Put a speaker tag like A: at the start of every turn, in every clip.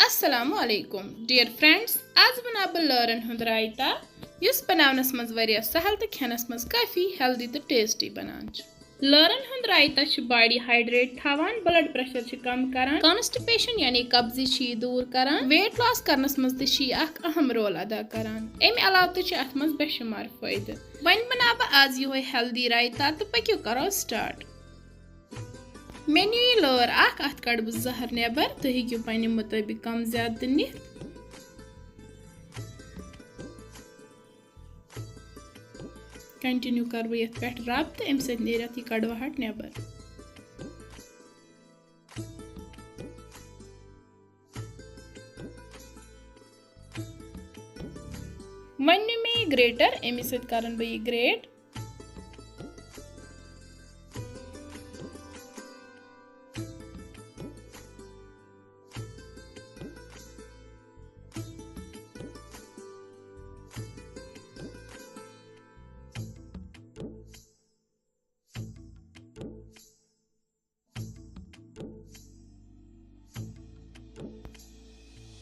A: अस्सलामु अलैकुम dear friends, आज बना बह लर्न हुंद रायता युस बनावनस मज वारिया सहल तो खेनस मज काफी हेल्दी तो टेस्टी बनान छ। लर्न हुंद रायता छ बॉडी हाइड्रेट थावान, ब्लड प्रेशर छ कम करान, कॉन्स्टिपेशन यानी कब्जी छ दूर करान, वेट लॉस करनस मज त छ अख अहम रोल अदा करान। एम अलाव त छ अथ मज बेशुमार फायदे। वन बना बह आज यो हेल्दी रायता तो पक्यो करो स्टार्ट। मे नी यह लर अत कड़ बह जहर नबर, तुम हेकू पन्ने मुताबिक कम ज्यादा नित। कंटिन्यू कर ये पे रब तो अम नीर यह कड़वाहट नबर। वन नी मे ग्रेटर अमे कर बह ग्रेट।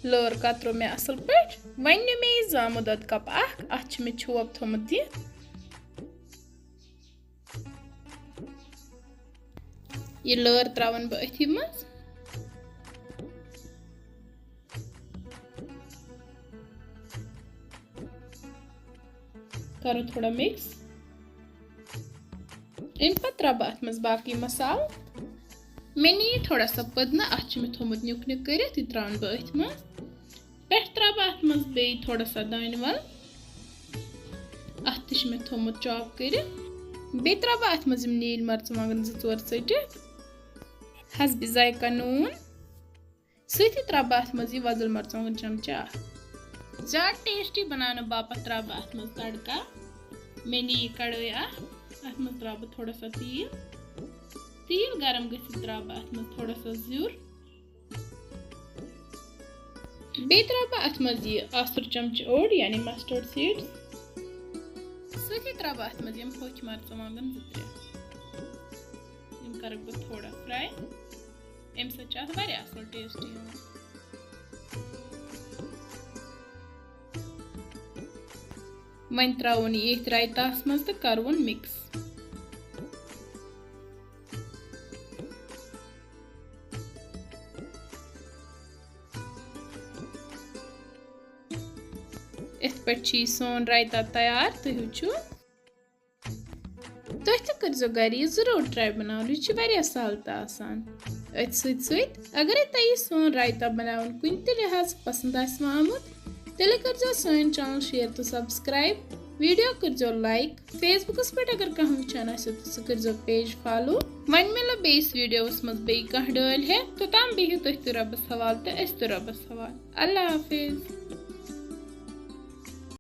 A: लर का त्रो मे असल पे वन नी मे जामु दद कप अत मे छोप थोमुत दित। यह लर त्रावन बह अथी मज। करो थोड़ा मिक्स। इन पे त्रा बह अत मज बाकी मसाल। मे नी थोड़ा सा पदना अत मे थोमुत न्युक न्युक कर त्रावन बह अथ मज। पे त्रा बह अत मज बे थोड़ा सा दान वल अत मे थोमुत चॉप कर। बे त्रा बह अत मज नील मर्चवांगन 2-4 सटित, हसबि जायका नून, सती त्रा बह अत मज वजल मर्चवांगन चमचा। ज्यादा टेस्टी बनाने बापत त्रा बह अत मज तड़का। मे नी कड़ाई अत मज त्रा बह थोड़ा सा तेल गरम गसित त्रा बह अत मज थोड़ा सा ज्यूर। बे त्रा बह अत मज यह आसुर चमच ओड यानी मस्टर्ड सीड्स। सती त्रा बह अत मज यम होच मर्चवांगन 2-3। यम कर बह थोड़ा फ्राई। अम सत वारिया असल टेस्ट यहां। वन त्रावन ये रायतास मज तो करवन मिक्स। इत पे सोन रायता तैयार। तुम वुचु तुम तो करो घर जरूर ट्राई बनान, यह सहल तो आसान। अत सत अगर तुम सोन रायता बनावन कुन ते लिहाज पसंद आमुत तेल कर सन चैनल शेयर तो सब्सक्राइब, वीडियो कर लाइक। फेसबुकस पे अगर कह वुचान सह कर पेज फॉलो। वन मिलो बेस वीडियोस मज बे कह डाल है तो तम बिहु तुम तो रबस हवाल तो अस तो रबस हवाल। अल्लाह हाफिज।